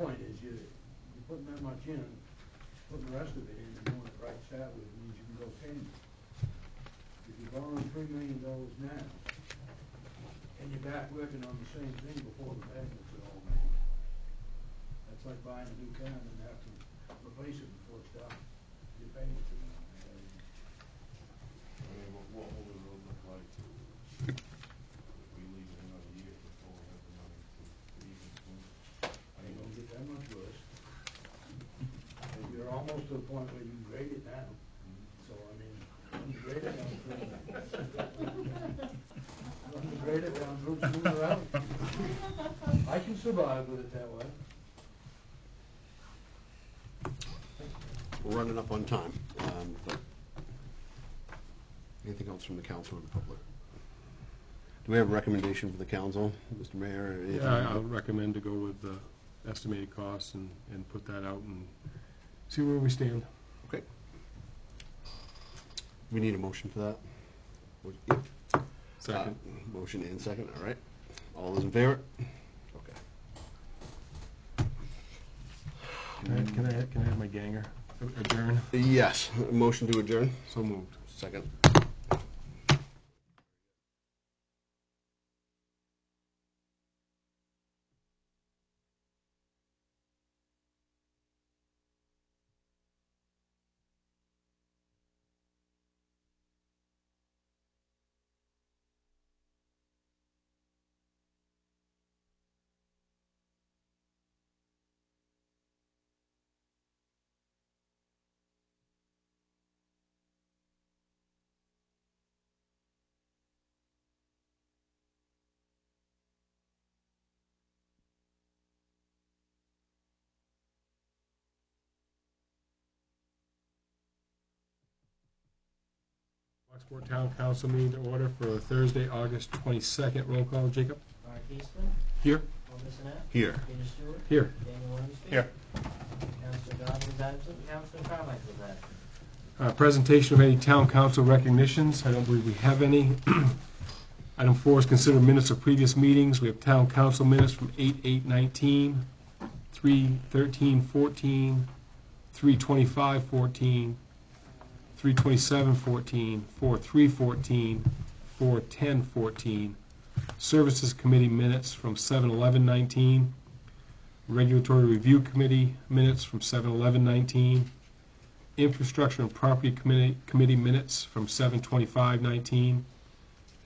point is you're putting that much in, putting the rest of it in and doing it right Saturday means you can go payment. If you're borrowing $3 million now, and you're back working on the same thing before the payments are all made, that's like buying a new car and then have to replace it before it's done. Your payments are all made. I mean, what will the road look like if we leave it another year before we have the money to even move? I It mean, won't get that much worse. And you're almost to the point where you can grade it now. So, I mean, when you grade it down run the grader down Route sooner out. I can survive with it that way. We're running up on time. But anything else from the council or the public? Do we have a recommendation for the council, Mr. Mayor? Yeah, I would recommend to go with the estimated costs and put that out and see where we stand. Okay. We need a motion for that? Yep. Second. Motion and second, all right. All those in favor? Okay. Can I have my ganger? Adjourn? Yes, motion to adjourn. So moved. Second. Roxbury Town Council meeting to order for Thursday, August 22nd. Roll call, Jacob? Mark Eastman, Here? Paul Bissonnette, Here. Peter Stewart, Here. Daniel Williamson. Here. Councilor Dodd is absent, Councilor Carmichael is absent. Presentation of any town council recognitions. I don't believe we have any. Item 4 is consider minutes of previous meetings. We have town council minutes from 8/8/19, 3/13/14, 3/25/14, 3/27/14, 4/3/14, 4/10/14. Services Committee minutes from 7/11/19. Regulatory Review Committee minutes from 7/11/19. Infrastructure and Property Committee minutes from 7/25/19.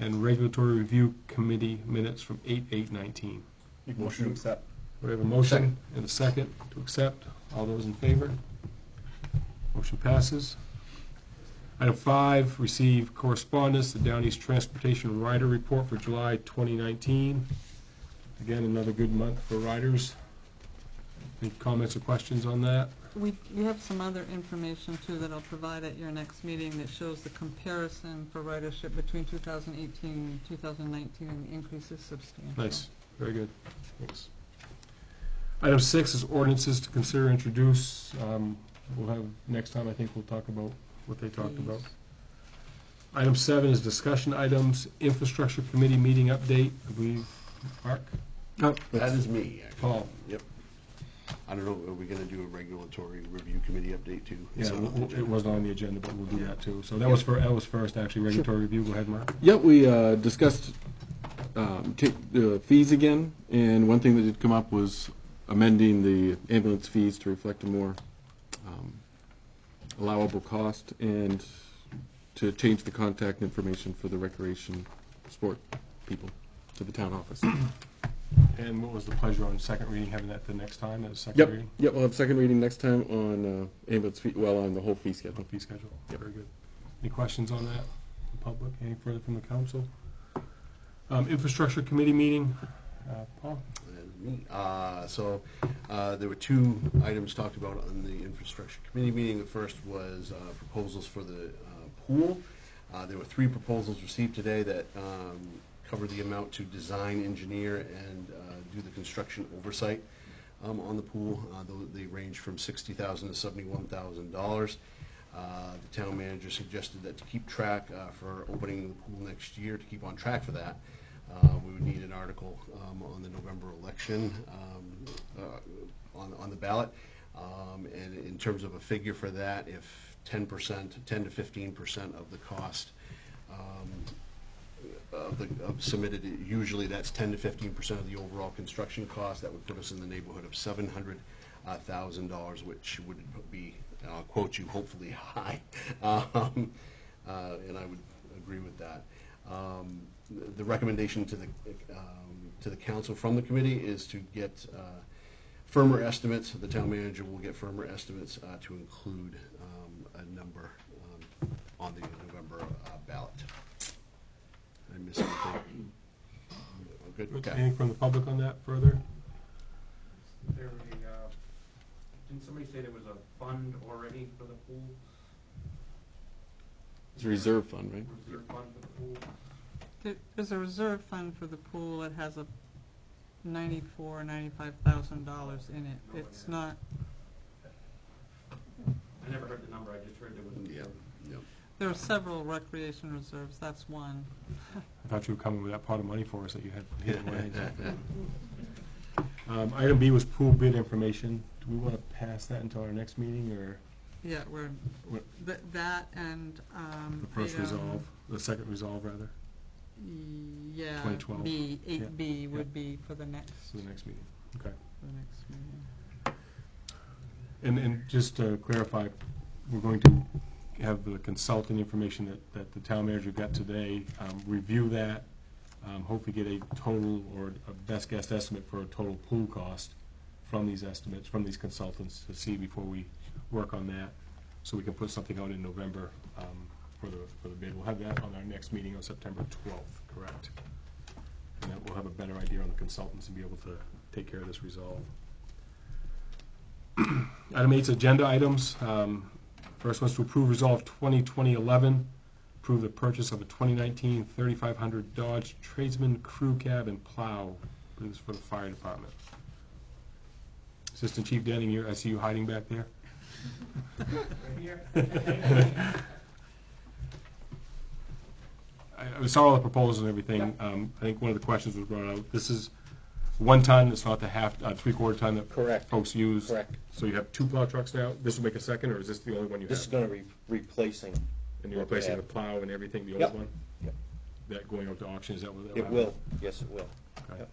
And Regulatory Review Committee minutes from 8/8/19. Motion to accept. We have a motion and a second to accept. All those in favor? Motion passes. Item 5, receive correspondence, the Down East Transportation Rider Report for July 2019. Again, another good month for riders. Any comments or questions on that? We have some other information too that I'll provide at your next meeting that shows the comparison for ridership between 2018 and 2019, and the increase is substantial. Nice, very good, thanks. Item 6 is ordinances to consider and introduce. We'll have, next time I think we'll talk about what they talked about. Item 7 is discussion items, Infrastructure Committee meeting update, I believe, Mark? That is me, actually. Paul? Yep. I don't know, are we gonna do a regulatory review committee update too? Yeah, it wasn't on the agenda, but we'll do that too. So that was first, actually, regulatory review. Go ahead, Mark. Yeah, we discussed the fees again, and one thing that did come up was amending the ambulance fees to reflect a more allowable cost, and to change the contact information for the recreation sport people to the town office. And what was the pleasure on second reading, having that the next time, at a second reading? Yep, we'll have second reading next time on ambulance fee, well, on the whole fee schedule. Fee schedule, very good. Any questions on that, the public? Any further from the council? Infrastructure Committee meeting, Paul? Me. So there were two items talked about on the Infrastructure Committee meeting. The first was proposals for the pool. There were 3 proposals received today that cover the amount to design, engineer, and do the construction oversight on the pool. They range from $60,000 to $71,000. The town manager suggested that to keep track for opening the pool next year, to keep on track for that, we would need an article on the November election on the ballot. And in terms of a figure for that, if 10%, 10 to 15% of the cost of submitted, usually that's 10 to 15% of the overall construction cost. That would put us in the neighborhood of $700,000, which would be, I'll quote you, hopefully high. And I would agree with that. The recommendation to the council from the committee is to get firmer estimates. The town manager will get firmer estimates to include a number on the November ballot. Did I miss anything? Good. Okay. Anything from the public on that further? There didn't somebody say there was a fund already for the pool? It's a reserve fund, right? Reserve fund for the pool? There's a reserve fund for the pool that has a $95,000 in it. It's not, I never heard the number, I just heard there was a Yeah. reserve. Yep. there are several recreation reserves, that's one. I thought you were coming with that pot of money for us that you had hidden away. Item B was pool bid information. Do we want to pass that until our next meeting, or Yeah, we're, what, that and, the first item- resolve, the second resolve, rather, Yeah, 2012. B, 8B Yeah. would be for the next, for the next meeting? Okay. for the next meeting. And just to clarify, we're going to have the consultant information that the town manager got today, review that, hopefully get a total or a best guess estimate for a total pool cost from these estimates, from these consultants, to see before we work on that, so we can put something out in November for the bid. We'll have that on our next meeting on September 12th, correct? And then we'll have a better idea on the consultants and be able to take care of this resolve. Item 8 is agenda items. First one's to approve Resolve 2020-11, approve the purchase of a 2019 3500 Dodge Tradesman Crew Cab and Plow. This is for the fire department. Assistant Chief Denning, I see you hiding back there. I saw all the proposals and everything. I think one of the questions was brought out. This is 1 ton, it's not the half, 3/4 ton that Correct. folks use. Correct. So you have 2 plow trucks now? This will make a second, or is this the only one you This is have? gonna be replacing. And you're what we replacing the have. plow and everything, the Yep. old one? Yep. That going out to auction, is that what that will It happen? will, yes, it will. Okay. Yep.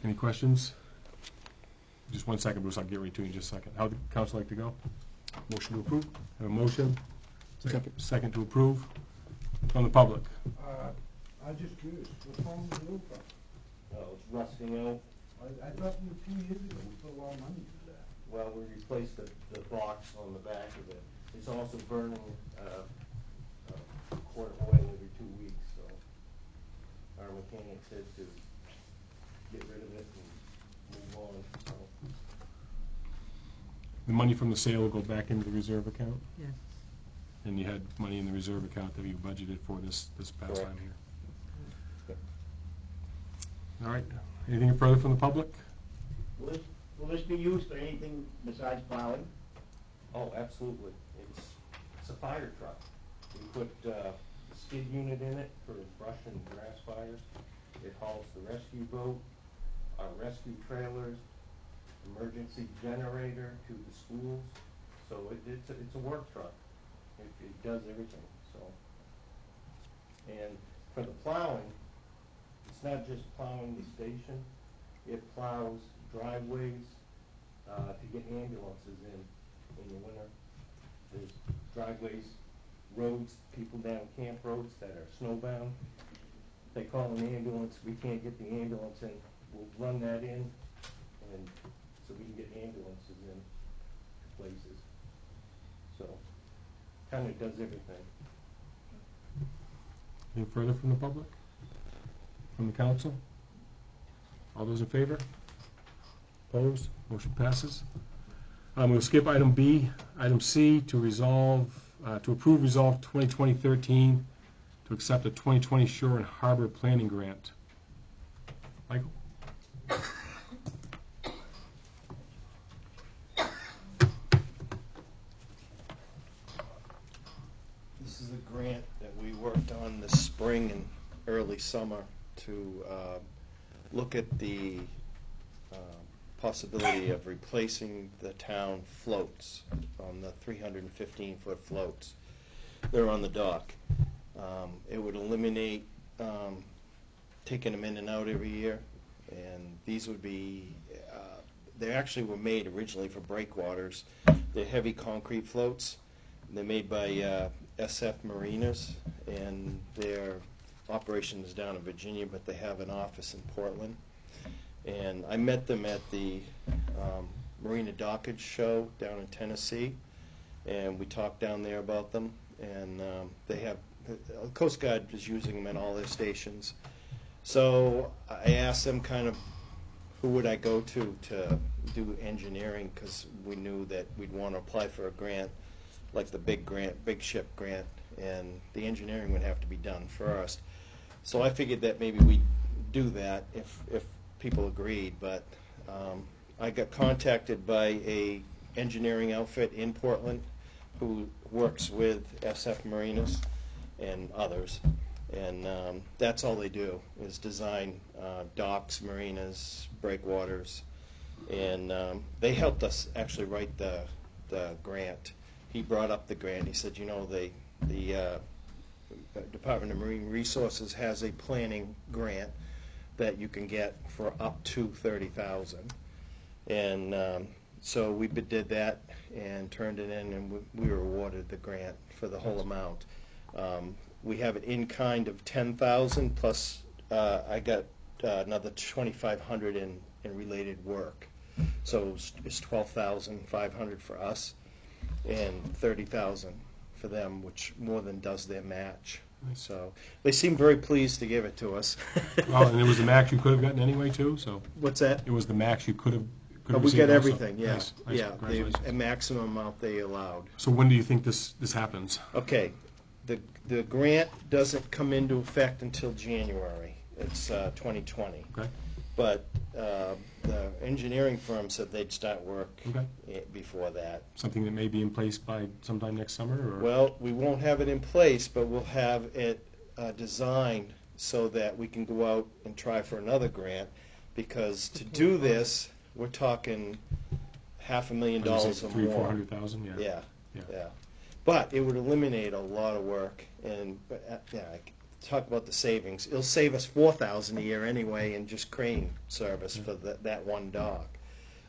Any questions? Just 1 second, Bruce, I'll get right to you in just a second. How would the council like to go? Motion to approve? Have a motion? Second to approve? From the public? I'm just curious, what's wrong with the old truck? It's rusting out. I thought a few years ago, we put a lot of money into that. Well, we replaced the box on the back of it. It's also burning a quart of oil every 2 weeks, so our mechanic said to get rid of it and move on, so. The money from the sale will go back into the reserve account? Yes. And you had money in the reserve account that you budgeted for this past Correct. time here? Yep. All right, anything further from the public? Will this be used for anything besides plowing? Oh, absolutely. It's a fire truck. We put a skid unit in it for brush and grass fires. It hauls the rescue boat, our rescue trailers, emergency generator to the schools. So it's a work truck. It does everything, so. And for the plowing, it's not just plowing the station. It plows driveways to get ambulances in the winter. There's driveways, roads, people down camp roads that are snowbound. They call an ambulance, we can't get the ambulance in, we'll run that in, and so we can get ambulances in places. So, kind of does everything. Anything further from the public? From the council? All those in favor? Opposed? Motion passes. We'll skip item B. Item C, to approve Resolve 2020-13, to accept a 2020 Shore and Harbor Planning Grant. Michael? This is a grant that we worked on this spring and early summer to look at the possibility of replacing the town floats on the 315-foot floats. They're on the dock. It would eliminate taking them in and out every year, and these would be, they actually were made originally for breakwaters. They're heavy concrete floats. They're made by SF Marinas, and their operation is down in Virginia, but they have an office in Portland. And I met them at the Marina Dockage Show down in Tennessee, and we talked down there about them. And they have, the Coast Guard is using them in all their stations. So I asked them kind of who would I go to do engineering, because we knew that we'd want to apply for a grant, like the big ship grant, and the engineering would have to be done first. So I figured that maybe we'd do that if people agreed, but I got contacted by a engineering outfit in Portland who works with SF Marinas and others, and that's all they do is design docks, marinas, breakwaters, and they helped us actually write the grant. He brought up the grant. He said, you know, the Department of Marine Resources has a planning grant that you can get for up to $30,000, and so we did that and turned it in, and we were awarded the grant for the whole amount. We have an in-kind of $10,000 plus I got another $2,500 in related work, so it's $12,500 for us and $30,000 for them, which more than does their match. So they seem very pleased to give it to us. Well, and it was the max you could have gotten anyway, too, so. What's that? It was the max you could have We received got also. everything, yeah. Nice, Yeah, congratulations. a maximum amount they allowed. So when do you think this happens? Okay, the grant doesn't come into effect until January. It's 2020. Okay, But the engineering firm said they'd start work okay. before that. Something that may be in place by sometime next summer, or? Well, we won't have it in place, but we'll have it designed so that we can go out and try for another grant, because to do this, we're talking $500,000 or more. $300,000-400,000, yeah. Yeah. But it would eliminate a lot of work, and I talk about the savings. It'll save us $4,000 a year anyway in just crane service for that one dock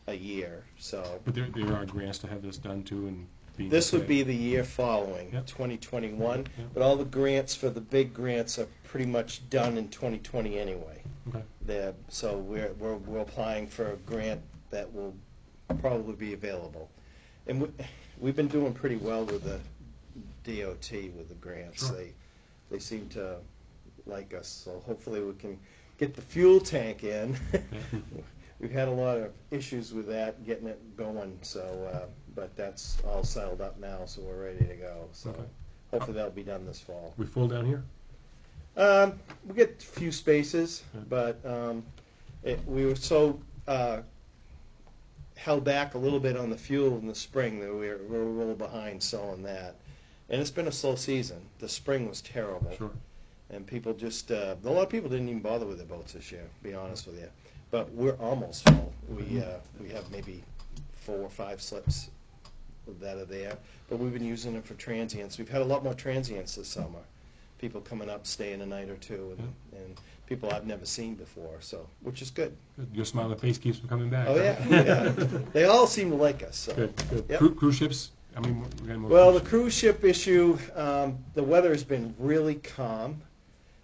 a year. So But there are grants to have this done too, and being. this would be the year following, Yep. 2021. Yep. But all the grants for the big grants are pretty much done in 2020 anyway. Okay. So we're applying for a grant that will probably be available, and we've been doing pretty well with the DOT with the grants. Sure. They seem to like us, so hopefully we can get the fuel tank in. We've had a lot of issues with that, getting it going, so but that's all settled up now, so we're ready to go. So Okay. hopefully that'll be done this fall. We full down here? We get a few spaces, Yeah. but we were so held back a little bit on the fuel in the spring that we're a little behind selling that. And it's been a slow season. The spring was terrible. Sure. And people just, a lot of people didn't even bother with their boats this year, to be honest with you. But we're almost full. We have maybe 4 or 5 slips that are there. But we've been using them for transients. We've had a lot more transients this summer. People coming up, staying a night or two, and people I've never seen before, so, which is good. Good. Your smiling face keeps them coming back. Oh, right? yeah. They all seem to like us, so. Good, good. Yep. Cruise ships, I mean, we got more. Well, the ships. cruise ship issue, the weather has been really calm,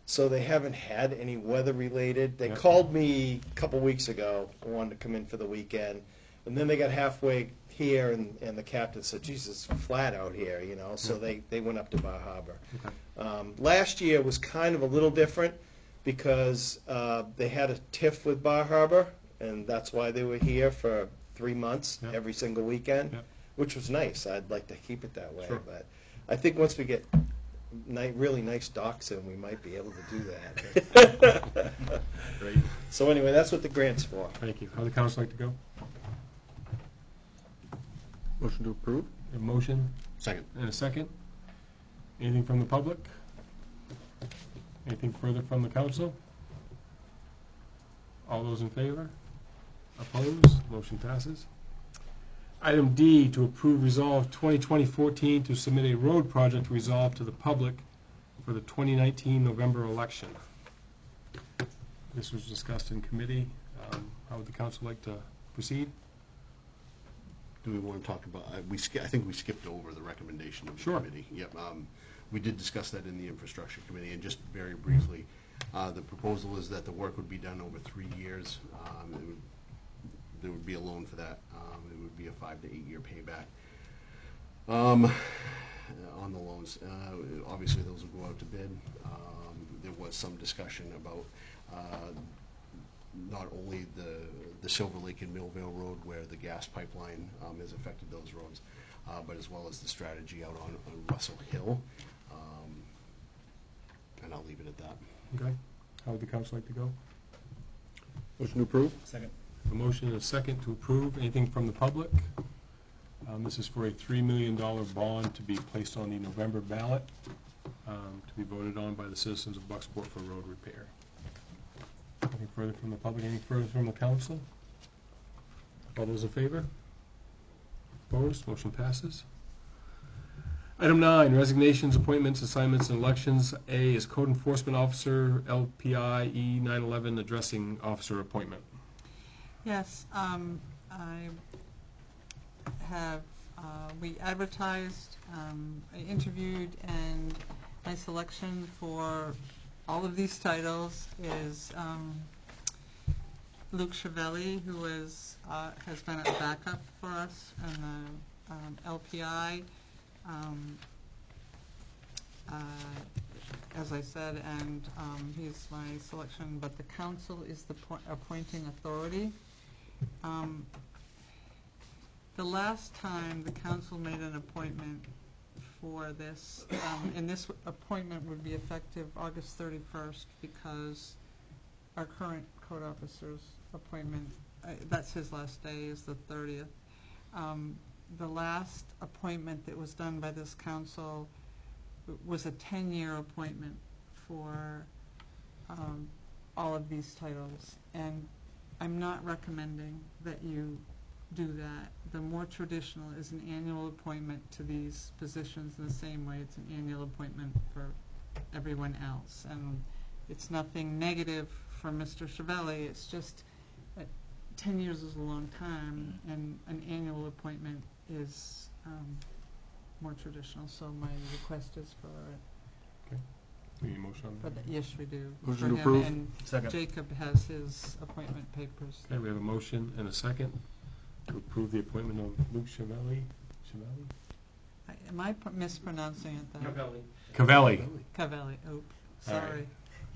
so they haven't had any weather-related. They Yeah. called me a couple weeks ago, wanted to come in for the weekend, and then they got halfway here, and the captain said, Jesus, it's flat out here, you know, so they went up to Bar Harbor. Okay. Last year was kind of a little different because they had a tiff with Bar Harbor, and that's why they were here for 3 months, Yep. every single weekend, Yep. which was nice. I'd like to keep it that way, Sure. but I think once we get really nice docks in, we might be able to do that. Great. So anyway, that's what the grant's for. Thank you. How would the council like to go? Motion to approve? A motion Second. and a second. Anything from the public? Anything further from the council? All those in favor? Opposed? Motion passes. Item D, to approve resolve 2020-14 to submit a road project resolve to the public for the 2019 November election. This was discussed in committee. How would the council like to proceed? Do we want to talk about, I think we skipped over the recommendation of the Sure. committee. Yep, we did discuss that in the infrastructure committee, and just very briefly, the proposal is that the work would be done over 3 years. There would be a loan for that. It would be a 5 to 8 year payback on the loans. Obviously, those will go out to bid. There was some discussion about not only the Silver Lake and Millvale Road, where the gas pipeline has affected those roads, but as well as the strategy out on Russell Hill. And I'll leave it at that. Okay. How would the council like to go? Motion to approve? Second. A motion and a second to approve. Anything from the public? This is for a $3 million bond to be placed on the November ballot, to be voted on by the citizens of Bucksport for road repair. Anything further from the public? Anything further from the council? All those in favor? Opposed? Motion passes. Item 9, resignations, appointments, assignments, and elections. A is Code Enforcement Officer, LPI E911 Addressing Officer appointment. Yes, I have, we advertised, I interviewed, and my selection for all of these titles is Luke Chiavelli, who is, has been a backup for us in the LPI. As I said, and he's my selection, but the council is the appointing authority. The last time the council made an appointment for this, and this appointment would be effective August 31st, because our current code officer's appointment, that's his last day, is the 30th. The last appointment that was done by this council was a 10-year appointment for all of these titles, and I'm not recommending that you do that. The more traditional is an annual appointment to these positions, in the same way it's an annual appointment for everyone else. And it's nothing negative for Mr. Chiavelli, it's just 10 years is a long time, and an annual appointment is more traditional, so my request is for We need a motion on but that? yes, we do. Motion For to him, approve. and Second. Jacob has his appointment papers. Okay, we have a motion and a second to approve the appointment of Luke Chiavelli. Am I mispronouncing it though? Novelli. Cavelli. Cavelli, oop, All right. sorry.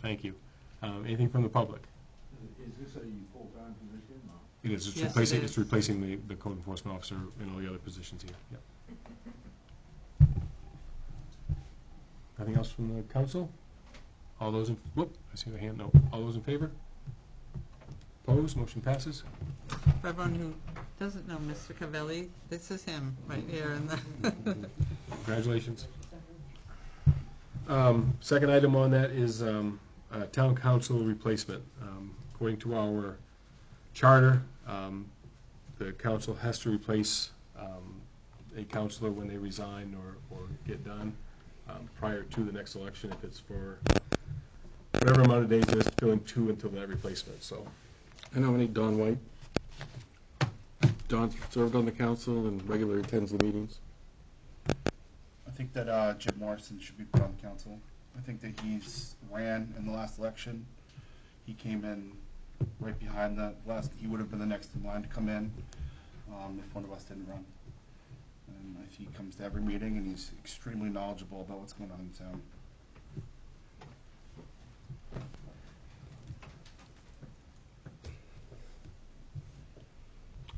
Thank you. Anything from the public? Is this a full-time position? No. It is. It's Yes, it replacing. is. It's replacing the code enforcement officer and all the other positions here. Yep. Nothing else from the council? All those in, whoop, I see the hand, no. All those in favor? Opposed? Motion passes. For everyone who doesn't know Mr. Cavelli, this is him right here in the Congratulations. Second item on that is town council replacement. According to our charter, the council has to replace a councilor when they resign or get done prior to the next election, if it's for whatever amount of days it is, filling 2 until that replacement, so. I nominate Don White. Don served on the council and regularly attends the meetings. I think that Jim Morrison should be put on the council. I think that he's ran in the last election. He came in right behind the last, he would have been the next in line to come in if one of us didn't run. And he comes to every meeting and he's extremely knowledgeable about what's going on in town.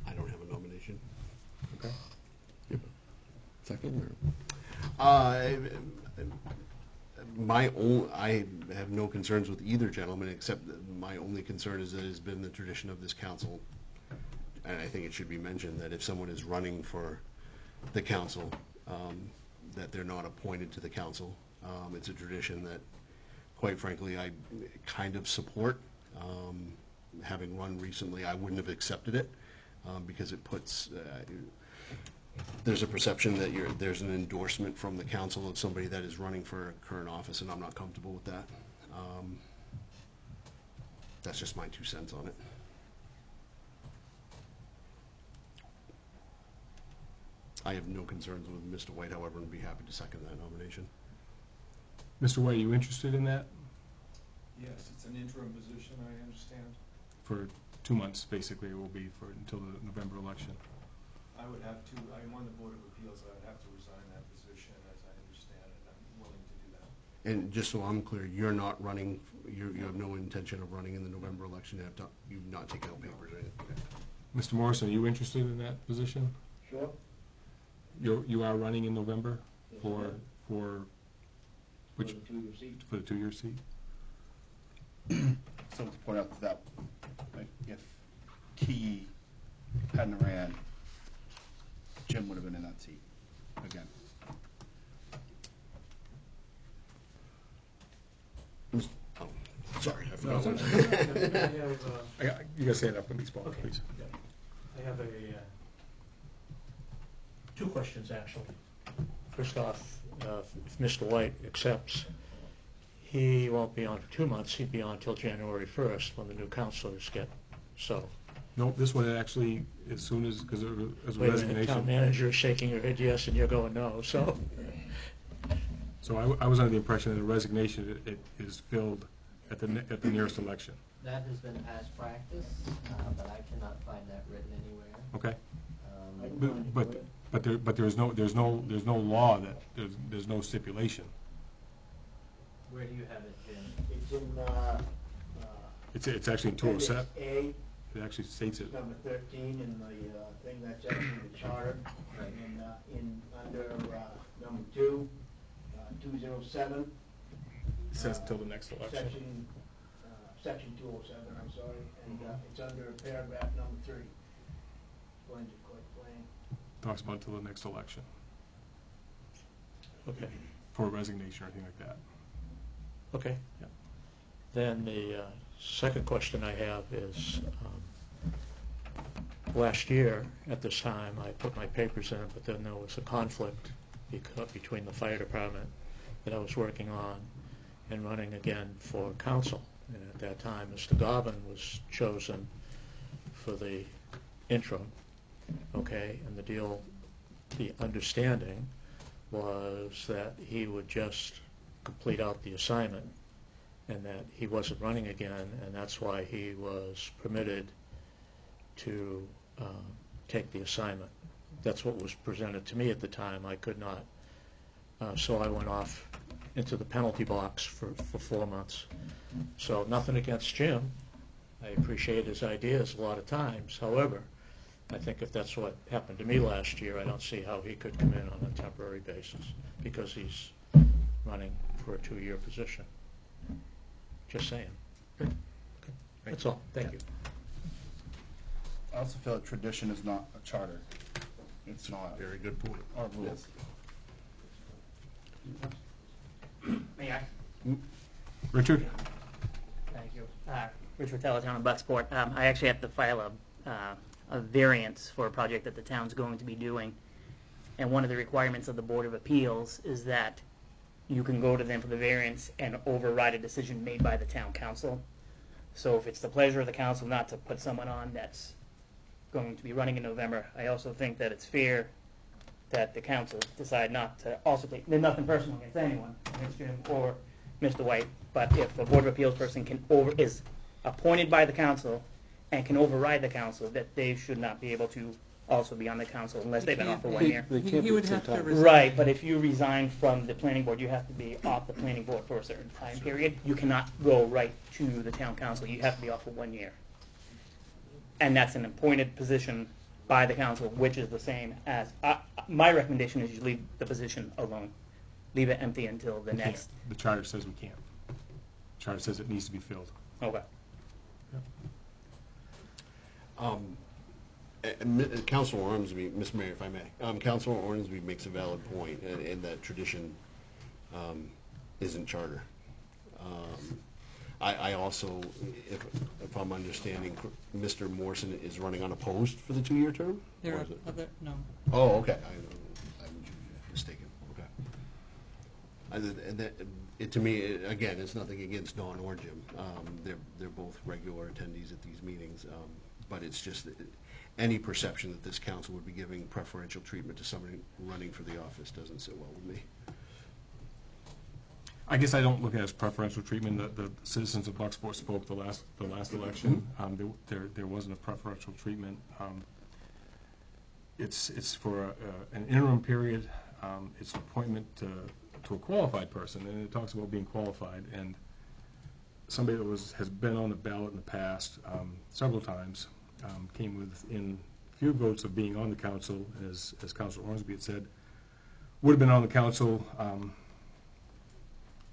I don't have a nomination. Okay. Second, or? I have no concerns with either gentleman, except that my only concern is that it has been the tradition of this council, and I think it should be mentioned that if someone is running for the council, that they're not appointed to the council. It's a tradition that, quite frankly, I kind of support. having run recently, I wouldn't have accepted it, because it puts, there's a perception that there's an endorsement from the council of somebody that is running for current office, and I'm not comfortable with that. That's just my 2 cents on it. I have no concerns with Mr. White, however, and be happy to second that nomination. Mr. White, are you interested in that? Yes, it's an interim position, I understand. For 2 months, basically, it will be for until the November election. I would have to, I'm on the Board of Appeals, I would have to resign that position, as I understand it, I'm willing to do that. And just so I'm clear, you're not running, you have no intention of running in the November election, you've not taken out papers, right? Okay. Mr. Morrison, are you interested in that position? Sure. You are running in November Yes, for, I am. for which, For the 2-year seat. for the 2-year seat? So to point out that, like, if Key hadn't ran, Jim would have been in that seat again. Oh, sorry, I forgot. You gotta stand up and be spoken, Okay. please. I have two questions, actually. First off, if Mr. White accepts, he won't be on for 2 months, he'd be on until January 1st, when the new councilors get so. No, this one actually, as soon as, because as a Wait a minute, resignation. town manager is shaking her head yes, and you're going no, so. So I was under the impression that a resignation, it is filled at the nearest election. That has been past practice, but I cannot find that written anywhere. Okay? I can find it for you. But there's no law that, there's no stipulation. Where do you have it, Jim? It's in, It's actually in 207. Appendix A, It actually states it. number 13 in the thing that's actually the charter. Right. And under number 2, 207. It says until the next election. Section 207, I'm sorry, and it's under paragraph number 3. Explains it quite plain. Talks about until the next election, Okay, for a resignation or anything like that. okay. Yeah. Then the second question I have is, last year, at this time, I put my papers in, but then there was a conflict between the fire department that I was working on and running again for council. And at that time, Mr. Gobbin was chosen for the interim, okay? And the understanding was that he would just complete out the assignment and that he wasn't running again, and that's why he was permitted to take the assignment. That's what was presented to me at the time. I could not. So I went off into the penalty box for 4 months. So nothing against Jim. I appreciate his ideas a lot of times. However, I think if that's what happened to me last year, I don't see how he could come in on a temporary basis because he's running for a 2-year position. Just saying. Okay. That's all. Thank you. I also feel that tradition is not a charter. It's not Very good point. our rules. May I? Richard? Thank you. Richard Teletown of Bucksport. I actually have to file a variance for a project that the town's going to be doing. And one of the requirements of the Board of Appeals is that you can go to them for the variance and override a decision made by the town council. So if it's the pleasure of the council not to put someone on that's going to be running in November, I also think that it's fair that the council decide not to also take, there's nothing personal against anyone, against Jim or Mr. White, but if a Board of Appeals person is appointed by the council and can override the council, that they should not be able to also be on the council unless they've been off for 1 year. He would have to resign. Right, but if you resign from the planning board, you have to be off the planning board for a certain time period. You cannot go right to the town council. You have to be off for 1 year. And that's an appointed position by the council, which is the same as, my recommendation is you leave the position alone. Leave it empty until the We can't. next. The charter says we can't. The charter says it needs to be filled. Okay. Councilor Ormsby, Mr. Mayor, if I may, Councilor Ormsby makes a valid point, and that tradition isn't charter. I also, if I'm understanding, Mr. Morrison is running unopposed for the 2-year term? There Or are is it- other, no. Oh, okay, I'm mistaken, okay. And to me, again, it's nothing against Dawn or Jim. They're both regular attendees at these meetings, but it's just that any perception that this council would be giving preferential treatment to somebody running for the office doesn't sit well with me. I guess I don't look at it as preferential treatment. The citizens of Bucksport spoke the last election. There wasn't a preferential treatment. It's for an interim period. It's an appointment to a qualified person, and it talks about being qualified. And somebody that has been on the ballot in the past several times, came within few votes of being on the council, as Councilor Ormsby had said, would have been on the council.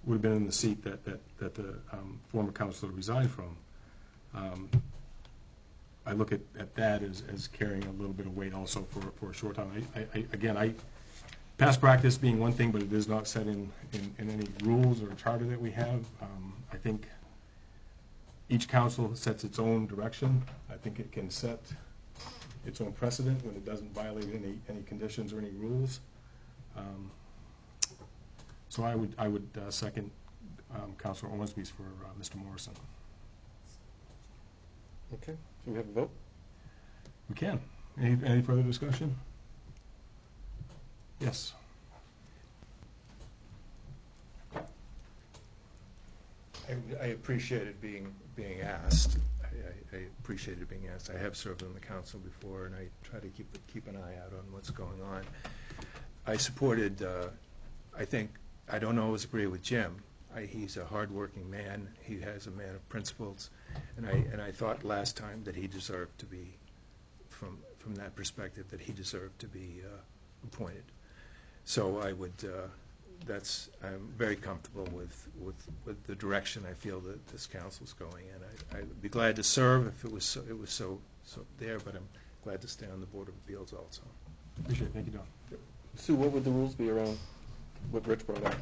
Would have been in the seat that the former councilor resigned from. I look at that as carrying a little bit of weight also for a short time. Again, past practice being one thing, but it is not set in any rules or charter that we have. I think each council sets its own direction. I think it can set its own precedent when it doesn't violate any conditions or any rules. So I would second Councilor Ormsby's for Mr. Morrison. Okay, so we have a vote? We can. Any further discussion? Yes. I appreciated being asked. I appreciated being asked. I have served on the council before, and I try to keep an eye out on what's going on. I supported, I don't always agree with Jim. He's a hardworking man. He has a man of principles, and I thought last time that he deserved to be, from that perspective, that he deserved to be appointed. So I would. I'm very comfortable with the direction I feel that this council's going in. I'd be glad to serve if it was so there, but I'm glad to stay on the Board of Appeals also. Appreciate it. Thank you, Don. Yep. Sue, what would the rules be around what Rich brought up?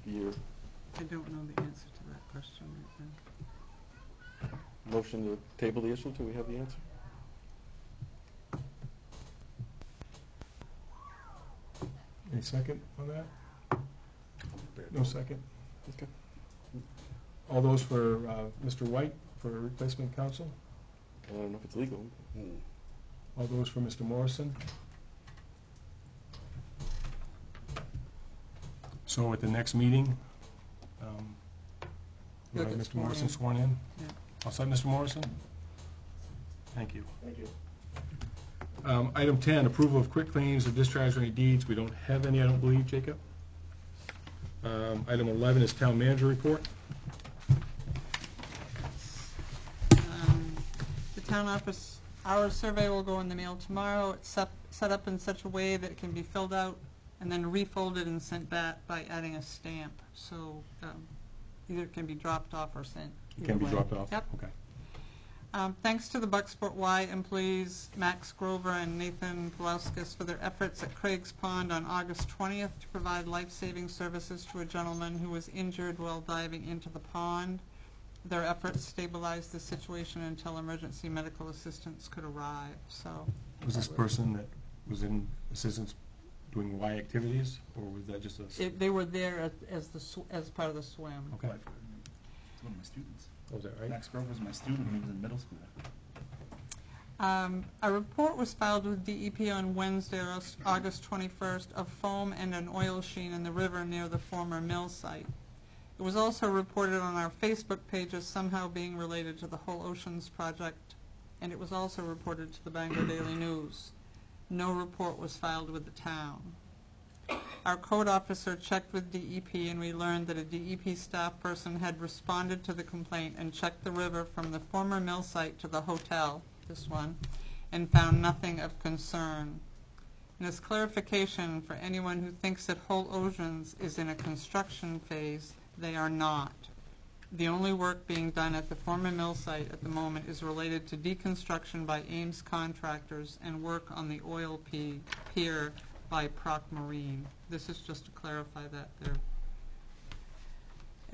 I don't know the answer to that question right now. Motion to table the issue till we have the answer? Any second on that? No second? Okay. All those for Mr. White for replacement counsel? I don't know if it's legal. All those for Mr. Morrison? So at the next meeting, we'll have Mr. Morrison sworn in? Yeah. All set, Mr. Morrison? Thank you. Thank you. Item 10, approval of quick claims or discharge any deeds. We don't have any, I don't believe, Jacob. Item 11 is town manager report. The town office hours survey will go in the mail tomorrow. It's set up in such a way that it can be filled out and then refolded and sent back by adding a stamp. So either it can be dropped off or sent. It can be either way. dropped off? Yep. Okay. Thanks to the Bucksport Y employees, Max Grover and Nathan Pulauskas, for their efforts at Craig's Pond on August 20th to provide life-saving services to a gentleman who was injured while diving into the pond. Their efforts stabilized the situation until emergency medical assistance could arrive. So, Was this person that was in assistance doing Y activities, or was that just a... they were there as part of the swim. Okay. It's one of my students. Was that right? Max Grove was my student when he was in middle school. A report was filed with DEP on Wednesday, August 21st, of foam and an oil sheen in the river near the former mill site. It was also reported on our Facebook page as somehow being related to the Whole Oceans project, and it was also reported to the Bangor Daily News. No report was filed with the town. Our code officer checked with DEP, and we learned that a DEP staff person had responded to the complaint and checked the river from the former mill site to the hotel, this one, and found nothing of concern. And as clarification for anyone who thinks that Whole Oceans is in a construction phase, they are not. The only work being done at the former mill site at the moment is related to deconstruction by Ames contractors and work on the oil pier by Proc Marine. This is just to clarify that there.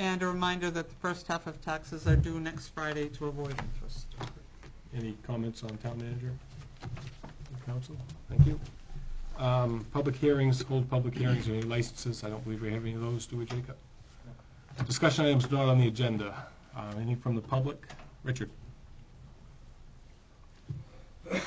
And And a reminder that the first half of taxes are due next Friday to avoid interest. Any comments on town manager? Council? Thank you. Public hearings, hold public hearings, any licenses? I don't believe we have any of those, do we, Jacob? Discussion items not on the agenda. Anything from the public? Richard? Thank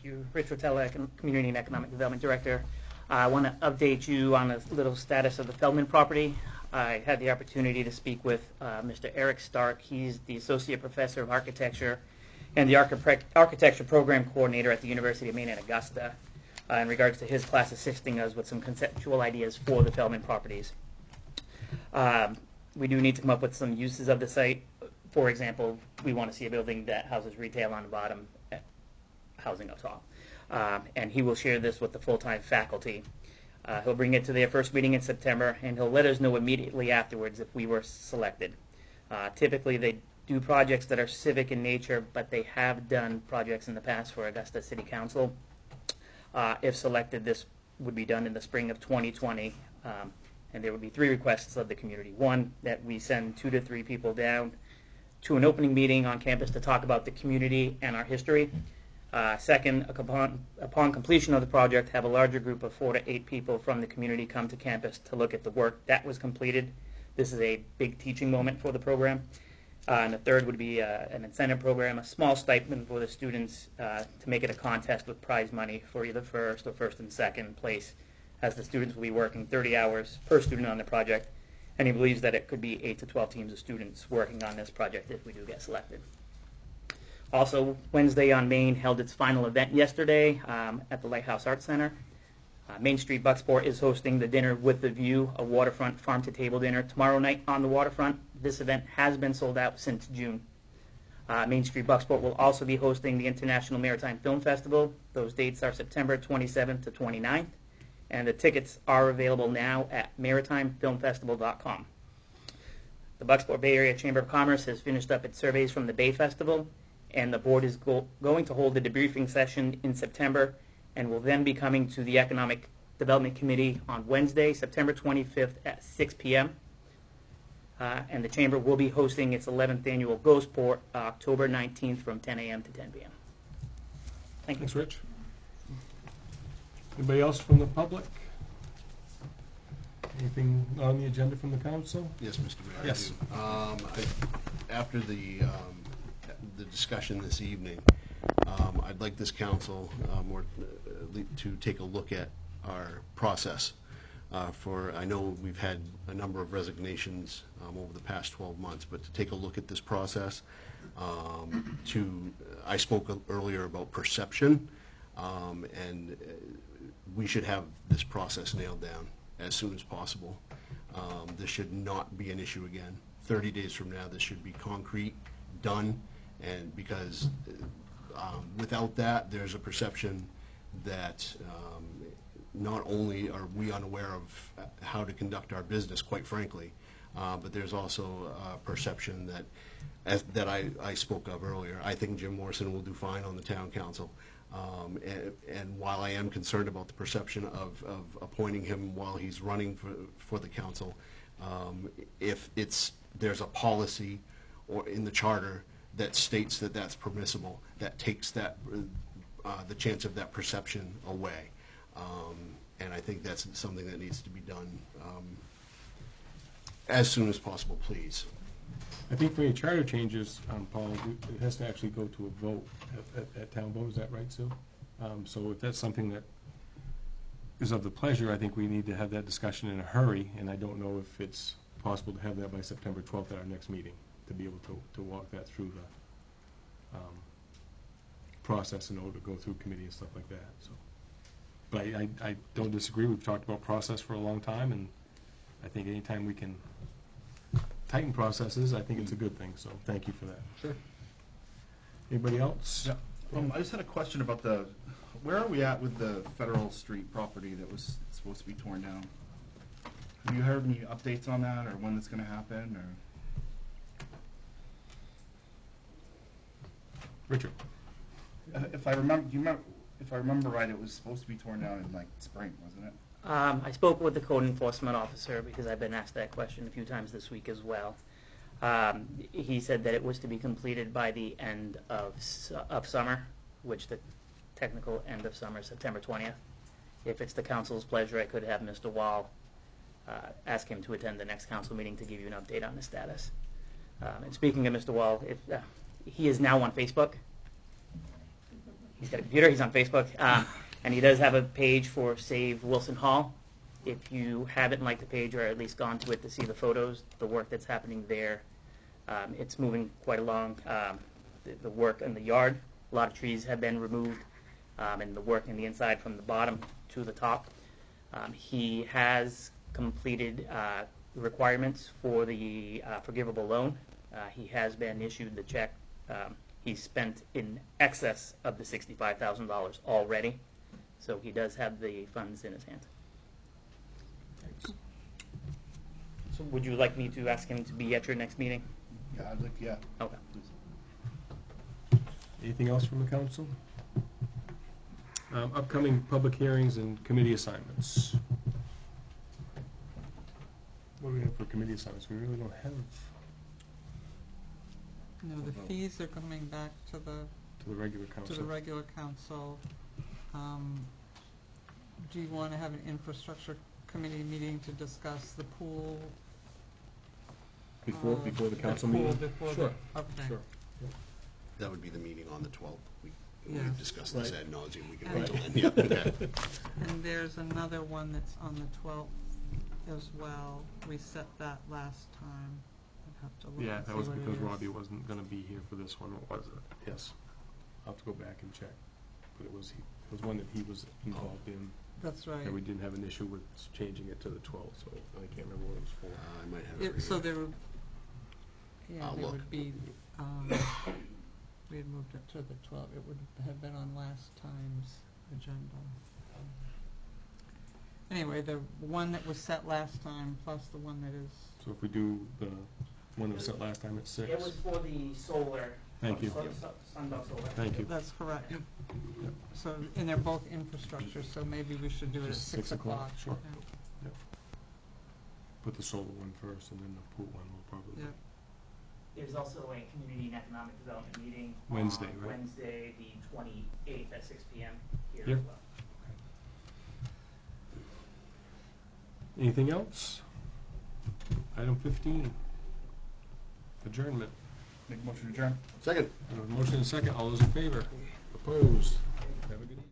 you. Rich Rotella, Community and Economic Development Director. I want to update you on a little status of the Feldman property. I had the opportunity to speak with Mr. Eric Stark. He's the Associate Professor of Architecture and the Architecture Program Coordinator at the University of Maine at Augusta in regards to his class assisting us with some conceptual ideas for the Feldman properties. We do need to come up with some uses of the site. For example, we want to see a building that houses retail on the bottom, housing up top. And he will share this with the full-time faculty. He'll bring it to their first meeting in September, and he'll let us know immediately afterwards if we were selected. Typically, they do projects that are civic in nature, but they have done projects in the past for Augusta City Council. If selected, this would be done in the spring of 2020, and there would be 3 requests of the community. 1, that we send 2 to 3 people down to an opening meeting on campus to talk about the community and our history. Second, upon completion of the project, have a larger group of 4 to 8 people from the community come to campus to look at the work that was completed. This is a big teaching moment for the program. And the third would be an incentive program, a small stipend for the students to make it a contest with prize money for either first and second place, as the students will be working 30 hours per student on the project. And he believes that it could be 8 to 12 teams of students working on this project if we do get selected. Also, Wednesday on Main held its final event yesterday at the Lighthouse Arts Center. Main Street Bucksport is hosting the Dinner with the View, a waterfront farm-to-table dinner tomorrow night on the waterfront. This event has been sold out since June. Main Street Bucksport will also be hosting the International Maritime Film Festival. Those dates are September 27th to 29th, and the tickets are available now at maritimefilmfestival.com. The Bucksport Bay Area Chamber of Commerce has finished up its surveys from the Bay Festival, and the board is going to hold a debriefing session in September, and will then be coming to the Economic Development Committee on Wednesday, September 25th at 6 p.m. And the Chamber will be hosting its 11th annual Ghostport October 19th from 10 a.m. to 10 p.m. Thank you. Thanks, Rich. Anybody else from the public? Anything on the agenda from the council? Yes, Mr. Mayor. Yes. After the discussion this evening, I'd like this council to take a look at our process. I know we've had a number of resignations over the past 12 months, but to take a look at this process. I spoke earlier about perception, and we should have this process nailed down as soon as possible. This should not be an issue again. 30 days from now, this should be concrete, done, and because without that, there's a perception that not only are we unaware of how to conduct our business, quite frankly, but there's also a perception that I spoke of earlier. I think Jim Morrison will do fine on the town council. And while I am concerned about the perception of appointing him while he's running for the council, if there's a policy or in the charter that states that that's permissible, that takes that the chance of that perception away. And I think that's something that needs to be done as soon as possible, please. I think for any charter changes, Paul, it has to actually go to a vote at town vote. Is that right, Sue? So if that's something that is of the pleasure, I think we need to have that discussion in a hurry, and I don't know if it's possible to have that by September 12th at our next meeting, to be able to walk that through the process in order to go through committee and stuff like that. So, but I don't disagree. We've talked about process for a long time, and I think anytime we can tighten processes, I think it's a good thing. So thank you for that. Sure. Anybody else? Yeah. I just had a question about where are we at with the Federal Street property that was supposed to be torn down? Have you heard any updates on that, or when it's going to happen, or? Richard. If I remember right, it was supposed to be torn down in like spring, wasn't it? I spoke with the code enforcement officer because I've been asked that question a few times this week as well. He said that it was to be completed by the end of summer, which the technical end of summer is September 20th. If it's the council's pleasure, I could have Mr. Wall ask him to attend the next council meeting to give you an update on the status. And speaking of Mr. Wall, he is now on Facebook. He's got a computer, he's on Facebook, and he does have a page for Save Wilson Hall. If you haven't liked the page or at least gone to it to see the photos, the work that's happening there, it's moving quite along. The work in the yard, a lot of trees have been removed, and the work in the inside from the bottom to the top. He has completed requirements for the forgivable loan. He has been issued the check. He's spent in excess of the $65,000 already, so he does have the funds in his hand. So would you like me to ask him to be at your next meeting? Yeah, I'd like, yeah. Okay. Anything else from the council? Upcoming public hearings and committee assignments. What do we have for committee assignments? We really don't have No, the fees are coming back to the regular council. to the regular council. Do you want to have an infrastructure committee meeting to discuss the pool? Before the council pool meeting? before Sure. Okay. Sure. That would be the meeting on the 12th. Yes. We've discussed this Right. ad nauseum. We can And- wait till then. Yeah, okay. And there's another one that's on the 12th as well. We set that last time. I'd have to look Yeah, and that see was what it because is. Robbie wasn't going to be here for this one, or was it? Yes. I'll have to go back and check. But it was one that he was involved in. That's right. And we didn't have an issue with changing it to the 12th, so I can't remember what it was for. I might have it. So there would, yeah, I'll there look. would be, we had moved it to the 12th. It would have been on last time's agenda. Anyway, the one that was set last time plus the one that is, So if we do the one that was set last time at 6? It was for the solar. Thank you. Sunbelt Solar. Thank you. that's correct. So, and they're both infrastructure, so maybe we should do it at Just 6 o'clock. Sure. Yeah. Yep. Put the solar one first, and then the pool one will probably. Yeah. There's also a community and economic development meeting Wednesday, on right? Wednesday, the 28th at 6 p.m. here Yep. as well. Anything else? Item 15, adjournment. Make a motion to adjourn. Second. Motion and second. All those in favor? Opposed? Have a good evening.